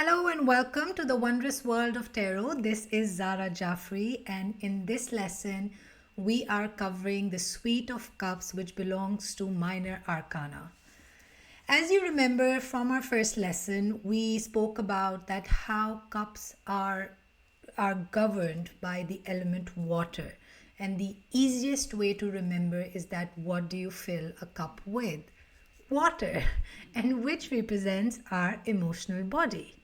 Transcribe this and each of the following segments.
Hello and welcome to the wondrous world of tarot. This is Zara Jaffrey, and in this lesson, we are covering the Suite of Cups, which belongs to Minor Arcana. As you remember from our first lesson, we spoke about that how cups are governed by the element water. And the easiest way to remember is that what do you fill a cup with? Water, and which represents our emotional body.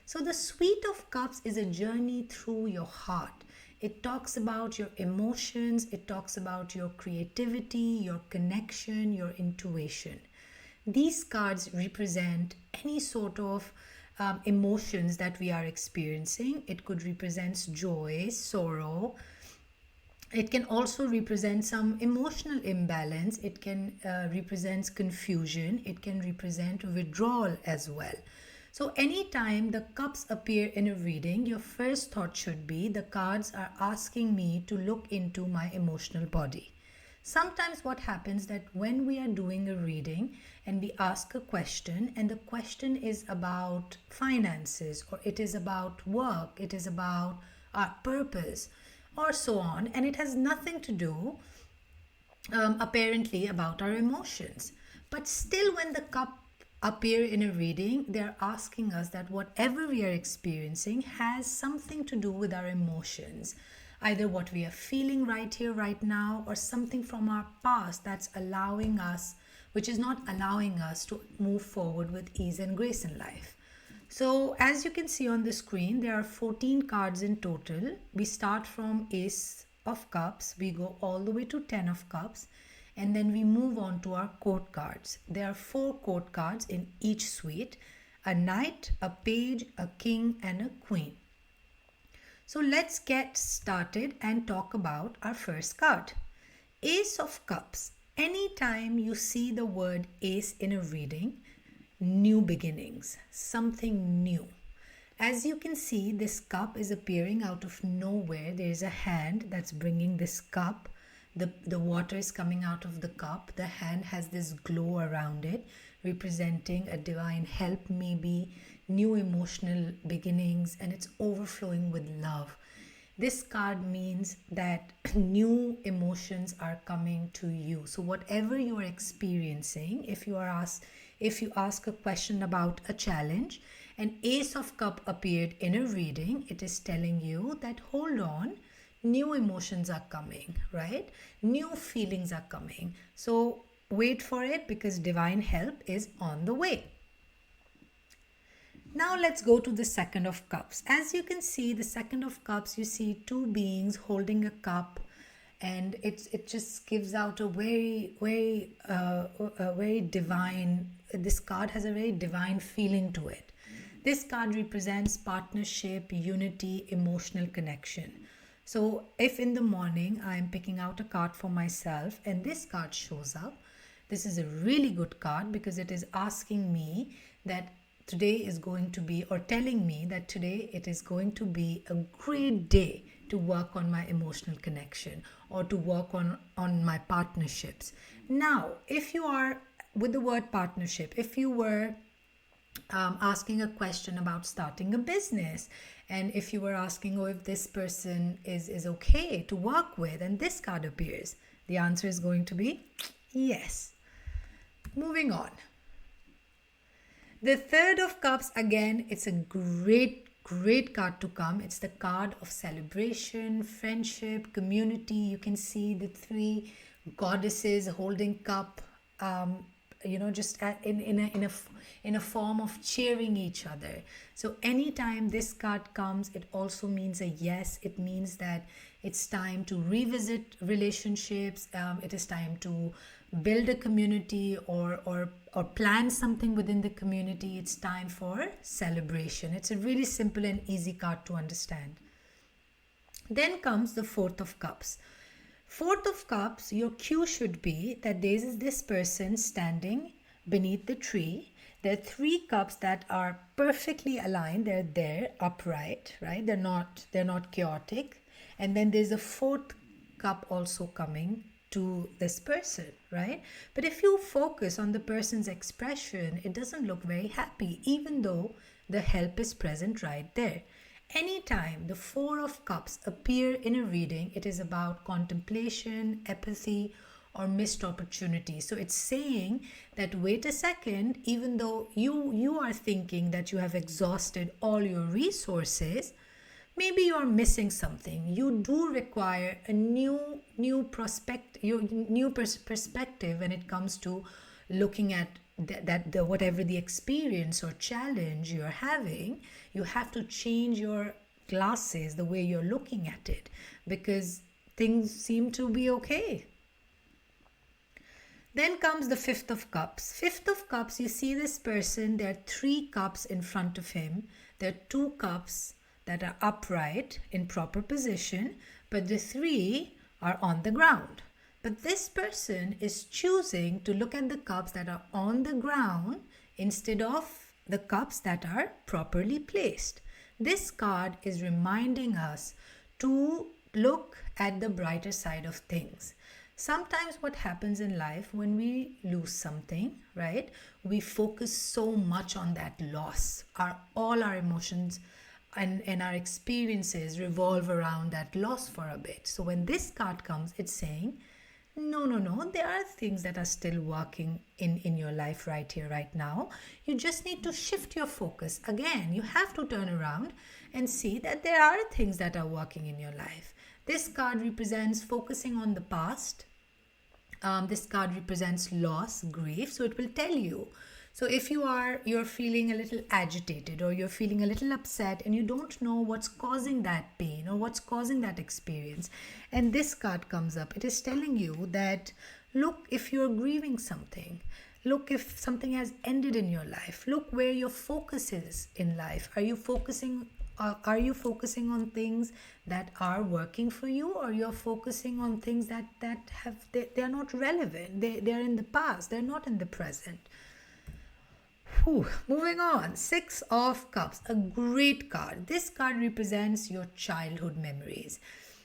So, the Suite of Cups is a journey through your heart. It talks about your emotions, it talks about your creativity, your connection, your intuition. These cards represent any sort of emotions that we are experiencing. It could represent joy, sorrow. It can also represent some emotional imbalance. It can represent confusion. It can represent withdrawal as well. So, anytime the cups appear in a reading, your first thought should be the cards are asking me to look into my emotional body. Sometimes what happens that when we are doing a reading and we ask a question and the question is about finances or it is about work, it is about our purpose or so on, and it has nothing to do apparently about our emotions. But still, when the cup appear in a reading, they're asking us that whatever we are experiencing has something to do with our emotions, either what we are feeling right here right now or something from our past that's allowing us, which is not allowing us to move forward with ease and grace in life. So as you can see on the screen, there are 14 cards in total. We start from Ace of Cups, we go all the way to 10 of Cups, and then we move on to our court cards. There are 4 court cards in each suite: a knight, a page, a king, and a queen. So let's get started and talk about our first card. Ace of Cups. Anytime you see the word ace in a reading, new beginnings, something new. As you can see, this cup is appearing out of nowhere. There is a hand that's bringing this cup. The water is coming out of the cup. The hand has this glow around it, representing a divine help, maybe new emotional beginnings, and it's overflowing with love. This card means that new emotions are coming to you. So whatever you are experiencing, if you ask a question about a challenge, an Ace of Cup appeared in a reading, it is telling you that hold on, new emotions are coming, right? New feelings are coming. So wait for it because divine help is on the way. Now let's go to the Second of Cups. As you can see, the Second of Cups, you see two beings holding a cup, and it just gives out a very divine. This card has a very divine feeling to it. This card represents partnership, unity, emotional connection. So if in the morning I am picking out a card for myself and this card shows up, this is a really good card because it is asking me that today is going to be, or telling me that today it is going to be a great day to work on my emotional connection or to work on my partnerships. Now, if you are with the word partnership, if you were asking a question about starting a business, and if you were asking, oh, if this person is okay to work with, and this card appears, the answer is going to be yes. Moving on. The Third of Cups, again, it's a great card to come. It's the card of celebration, friendship, community. You can see the 3 goddesses holding cup, just in a form of cheering each other. So anytime this card comes, it also means a yes. It means that it's time to revisit relationships. It is time to build a community or plan something within the community. It's time for celebration. It's a really simple and easy card to understand. Then comes the Fourth of Cups. Fourth of Cups, your cue should be that there is this person standing beneath the tree. There are 3 cups that are perfectly aligned. They're there, upright, right? They're not chaotic. And then there's a 4th cup also coming to this person, right? But if you focus on the person's expression, it doesn't look very happy, even though the help is present right there. Anytime the Four of Cups appear in a reading, it is about contemplation, apathy, or missed opportunity. So it's saying that wait a second, even though you are thinking that you have exhausted all your resources, maybe you are missing something. You do require a perspective when it comes to looking at the whatever the experience or challenge you're having. You have to change your glasses, the way you're looking at it, because things seem to be okay. Then comes the Fifth of Cups. Fifth of Cups, you see this person, there are 3 cups in front of him. There are 2 cups that are upright in proper position, but the 3 are on the ground. But this person is choosing to look at the cups that are on the ground instead of the cups that are properly placed. This card is reminding us to look at the brighter side of things. Sometimes what happens in life when we lose something, right? We focus so much on that loss. All our emotions and our experiences revolve around that loss for a bit. So when this card comes, it's saying, no, there are things that are still working in your life right here, right now. You just need to shift your focus. Again, you have to turn around and see that there are things that are working in your life. This card represents focusing on the past. This card represents loss, grief. So it will tell you. So if you're feeling a little agitated, or you're feeling a little upset and you don't know what's causing that pain or what's causing that experience, and this card comes up, it is telling you that look, if you're grieving something, look if something has ended in your life, look where your focus is in life. Are you focusing on things that are working for you, or you're focusing on things that they're not relevant, they're in the past, they're not in the present? Moving on, 6 of Cups, a great card. This card represents your childhood memories.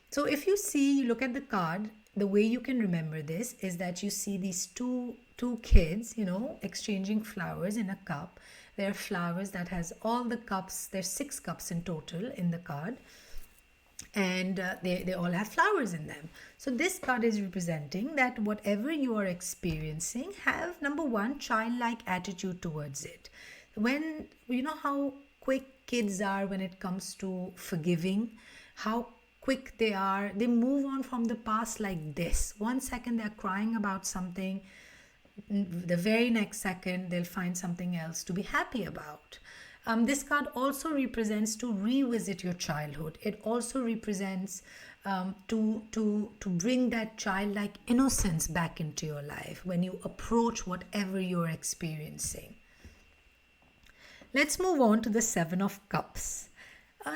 So if you look at the card, the way you can remember this is that you see these two kids, exchanging flowers in a cup. There are flowers that has all the cups. There's 6 cups in total in the card, and they all have flowers in them. So this card is representing that whatever you are experiencing, have, number one, childlike attitude towards it. When you know how quick kids are when it comes to forgiving, how quick they are, they move on from the past like this. 1 second they're crying about something, the very next second they'll find something else to be happy about. This card also represents to revisit your childhood. It also represents to bring that childlike innocence back into your life when you approach whatever you're experiencing. Let's move on to the 7 of Cups.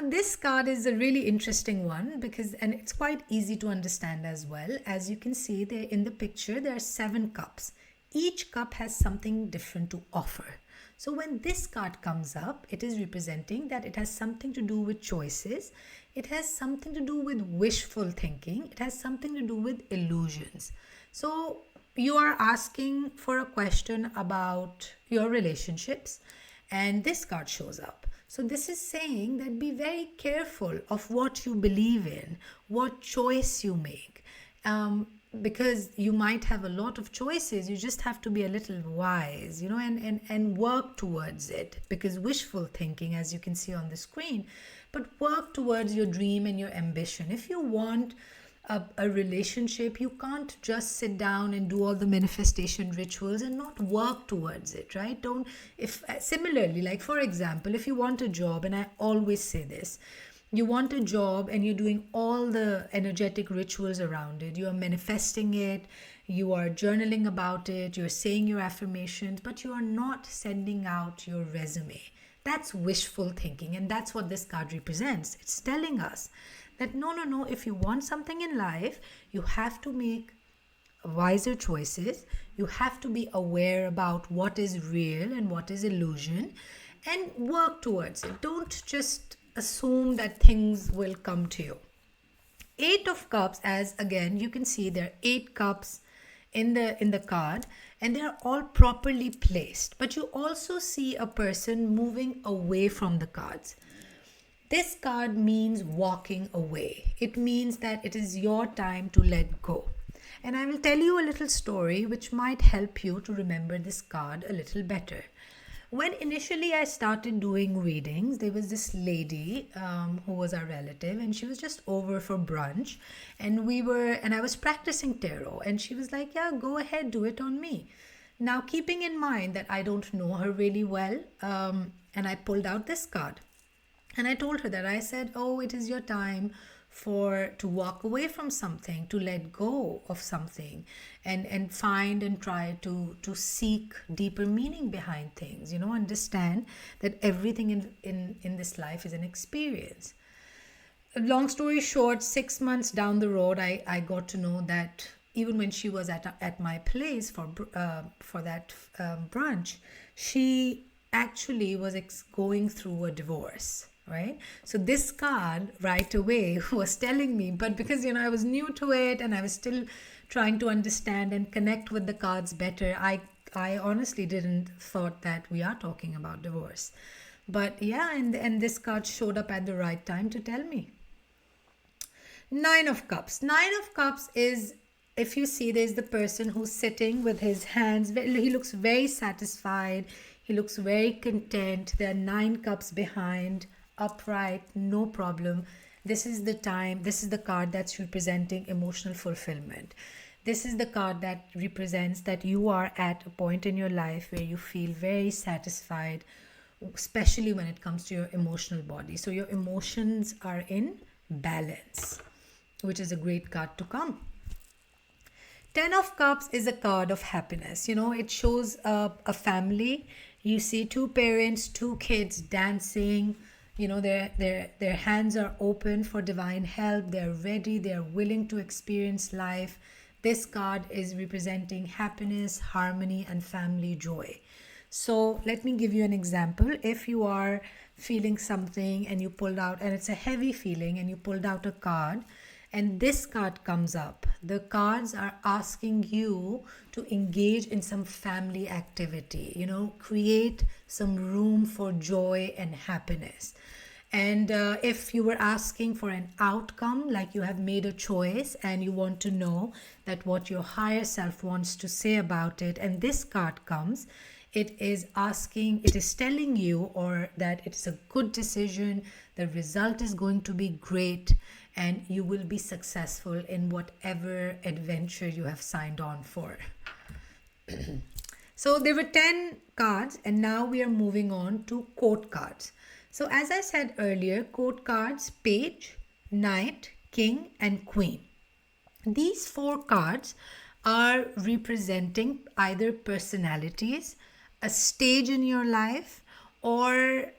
This card is a really interesting one and it's quite easy to understand as well. As you can see there in the picture, there are 7 cups. Each cup has something different to offer. So when this card comes up, it is representing that it has something to do with choices. It has something to do with wishful thinking. It has something to do with illusions. So you are asking for a question about your relationships, and this card shows up. So this is saying that be very careful of what you believe in, what choice you make. Because you might have a lot of choices, you just have to be a little wise, and work towards it. Because wishful thinking, as you can see on the screen, but work towards your dream and your ambition. If you want a relationship, you can't just sit down and do all the manifestation rituals and not work towards it, right? Similarly, like for example, if you want a job, and I always say this, you want a job and you're doing all the energetic rituals around it. You are manifesting it. You are journaling about it. You're saying your affirmations, but you are not sending out your resume. That's wishful thinking. And that's what this card represents. It's telling us that no. If you want something in life, you have to make wiser choices. You have to be aware about what is real and what is illusion, and work towards it. Don't just assume that things will come to you. 8 of Cups, as again you can see there are 8 cups in the card, and they're all properly placed, but you also see a person moving away from the cards. This card means walking away. It means that it is your time to let go. And I will tell you a little story which might help you to remember this card a little better. When initially I started doing readings, there was this lady who was our relative, and she was just over for brunch, and I was practicing tarot, and she was like, "Yeah, go ahead, do it on me." Now, keeping in mind that I don't know her really well, and I pulled out this card. And I told her that, I said, "Oh, it is your time to walk away from something, to let go of something, and find and try to seek deeper meaning behind things. Understand that everything in this life is an experience." Long story short, 6 months down the road, I got to know that even when she was at my place for that brunch, she actually was going through a divorce. Right? So this card right away was telling me, but because I was new to it and I was still trying to understand and connect with the cards better, I honestly didn't thought that we are talking about divorce. But yeah, and this card showed up at the right time to tell me. Nine of Cups. Nine of Cups is, if you see, there's the person who's sitting with his hands. He looks very satisfied. He looks very content. There are 9 cups behind, upright, no problem. This is the time, this is the card that's representing emotional fulfillment. This is the card that represents that you are at a point in your life where you feel very satisfied, especially when it comes to your emotional body. So your emotions are in balance, which is a great card to come. 10 of Cups is a card of happiness. It shows a family. You see 2 parents, 2 kids dancing. Their hands are open for divine help. They're ready. They're willing to experience life. This card is representing happiness, harmony, and family joy. So let me give you an example. If you are feeling something and you pulled out, and it's a heavy feeling, and you pulled out a card, and this card comes up, the cards are asking you to engage in some family activity, create some room for joy and happiness. And if you were asking for an outcome, like you have made a choice and you want to know that what your higher self wants to say about it, and this card comes, it is telling you or that it's a good decision, the result is going to be great, and you will be successful in whatever adventure you have signed on for. So there were 10 cards, and now we are moving on to court cards. So as I said earlier, court cards, Page, Knight, King, and Queen. These 4 cards are representing either personalities, a stage in your life, or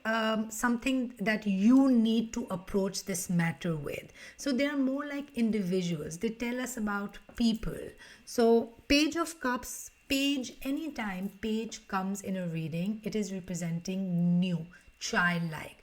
something that you need to approach this matter with. So they are more like individuals. They tell us about people. So Page of Cups, anytime Page comes in a reading, it is representing new, childlike.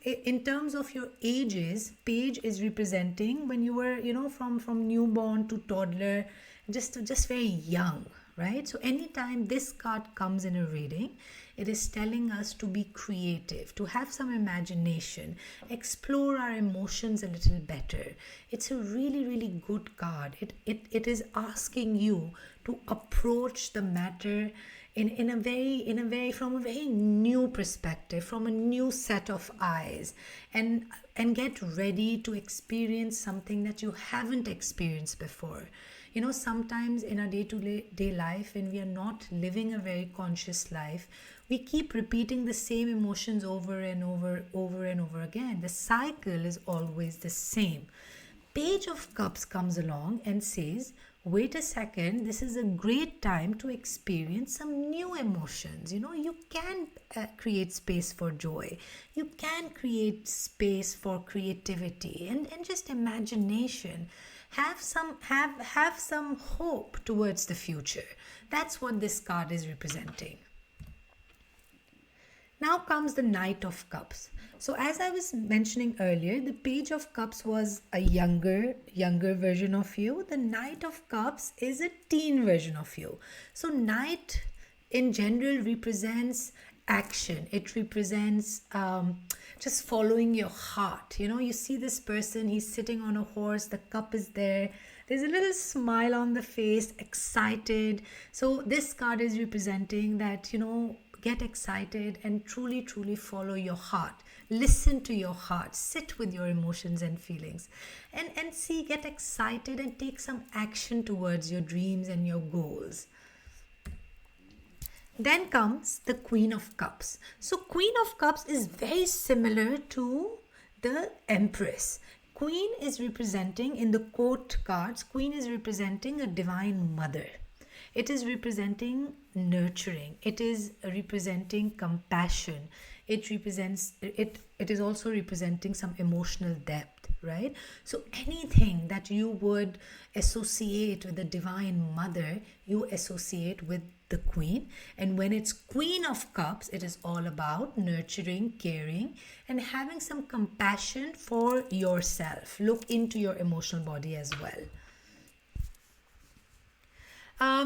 In terms of your ages, Page is representing when you were, from newborn to toddler, just very young, right? So anytime this card comes in a reading, it is telling us to be creative, to have some imagination, explore our emotions a little better. It's a really, really good card. It is asking you to approach the matter in a very from a very new perspective, from a new set of eyes, and get ready to experience something that you haven't experienced before. Sometimes in our day-to-day life, when we are not living a very conscious life, we keep repeating the same emotions over and over again. The cycle is always the same. Page of Cups comes along and says, wait a second, this is a great time to experience some new emotions. You can create space for joy. You can create space for creativity and just imagination. Have some hope towards the future. That's what this card is representing. Now comes the Knight of Cups. So as I was mentioning earlier, the Page of Cups was a younger version of you. The Knight of Cups is a teen version of you. So Knight in general represents action. It represents just following your heart. You know, you see this person, he's sitting on a horse, the cup is there, there's a little smile on the face, excited. So this card is representing that, you know, get excited and truly follow your heart. Listen to your heart, sit with your emotions and feelings, and see, get excited and take some action towards your dreams and your goals. Then comes the Queen of Cups. So Queen of Cups is very similar to the Empress. Queen is representing, in the court cards, Queen is representing a divine mother. It is representing nurturing. It is representing compassion. It is also representing some emotional depth, right? So anything that you would associate with the divine mother, you associate with the queen. And when it's Queen of Cups, it is all about nurturing, caring, and having some compassion for yourself. Look into your emotional body as well.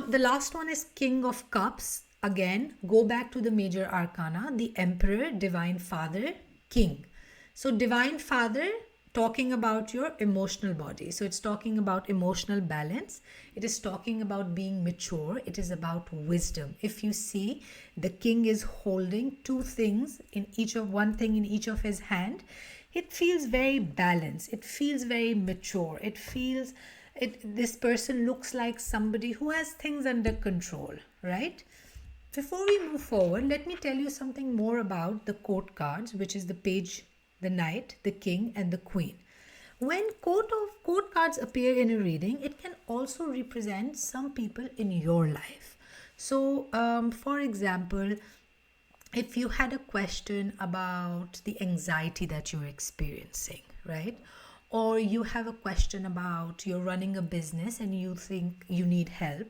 The last one is King of Cups. Again, go back to the major arcana, the Emperor, Divine Father, King. So Divine Father, talking about your emotional body. So it's talking about emotional balance. It is talking about being mature. It is about wisdom. If you see, the king is holding two things one thing in each of his hand. It feels very balanced. It feels very mature. This person looks like somebody who has things under control, right? Before we move forward, let me tell you something more about the court cards, which is the page, the knight, the king, and the queen. When court cards appear in a reading, it can also represent some people in your life. So, for example, if you had a question about the anxiety that you're experiencing, right? Or you have a question about you're running a business and you think you need help,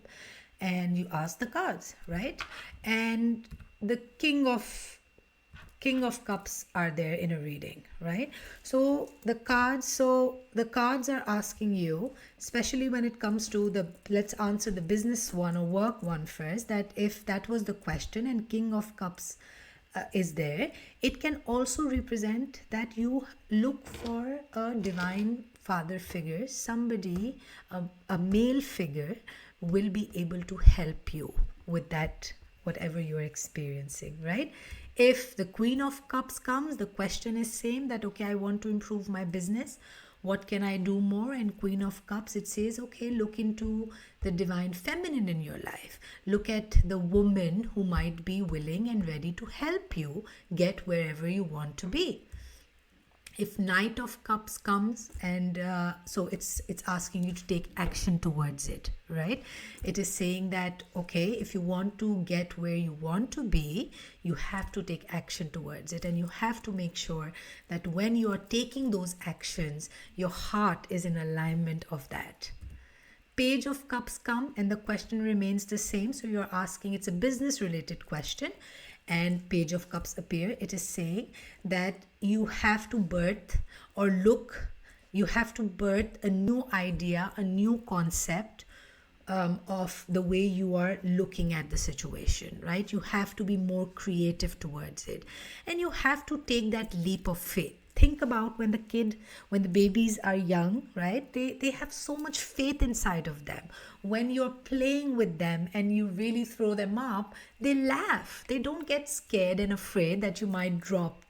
and you ask the cards, right? And the King of Cups are there in a reading, right? So the cards are asking you, especially when it comes to let's answer the business one or work one first, that if that was the question and King of Cups is there, it can also represent that you look for a divine father figure, somebody, a male figure will be able to help you with that, whatever you're experiencing, right? If the Queen of Cups comes, the question is same, that okay, I want to improve my business, what can I do more? And Queen of Cups, it says, okay, look into the divine feminine in your life. Look at the woman who might be willing and ready to help you get wherever you want to be. If Knight of Cups comes, and so it's asking you to take action towards it, right? It is saying that, okay, if you want to get where you want to be, you have to take action towards it, and you have to make sure that when you are taking those actions, your heart is in alignment of that. Page of Cups come, and the question remains the same. So you're asking, it's a business related question, and Page of Cups appear. It is saying that you have to birth a new idea, a new concept of the way you are looking at the situation, right? You have to be more creative towards it, and you have to take that leap of faith. Think about when the babies are young, right? They have so much faith inside of them. When you're playing with them and you really throw them up, they laugh. They don't get scared and afraid that you might drop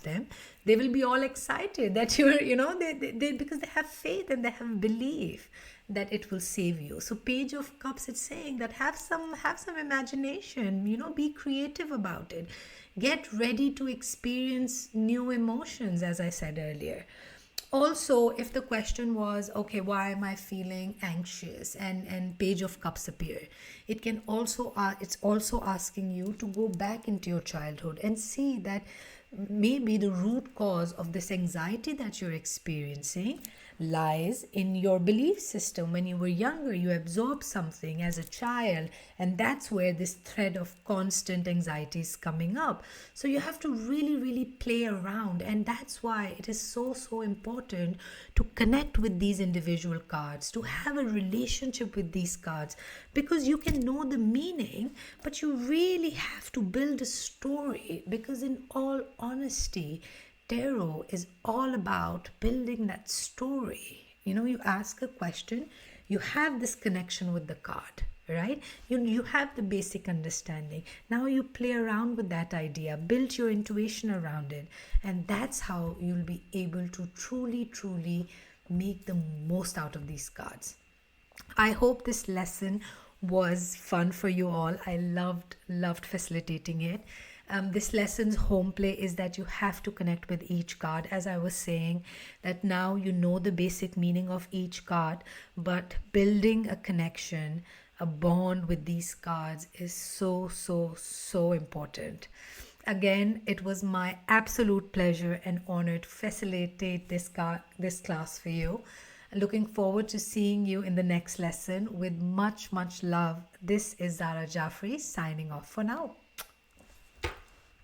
them. They will be all excited that they because they have faith and they have belief that it will save you. So Page of Cups, it's saying that have some imagination, be creative about it. Get ready to experience new emotions, as I said earlier. Also, if the question was, okay, why am I feeling anxious, and Page of Cups appear, it can also it's also asking you to go back into your childhood and see that maybe the root cause of this anxiety that you're experiencing lies in your belief system. When you were younger, you absorbed something as a child, and that's where this thread of constant anxiety is coming up. So you have to really, really play around, and that's why it is so, so important to connect with these individual cards, to have a relationship with these cards, because you can know the meaning, but you really have to build a story. Because, in all honesty, tarot is all about building that story. You ask a question, you have this connection with the card, right? You have the basic understanding. Now you play around with that idea, build your intuition around it, and that's how you'll be able to truly, truly make the most out of these cards. I hope this lesson was fun for you all. I loved facilitating it. This lesson's home play is that you have to connect with each card. As I was saying, that now you know the basic meaning of each card, but building a connection, a bond with these cards is so, so, so important. Again, it was my absolute pleasure and honor to facilitate this class for you. Looking forward to seeing you in the next lesson with much, much love. This is Zara Jaffrey signing off for now.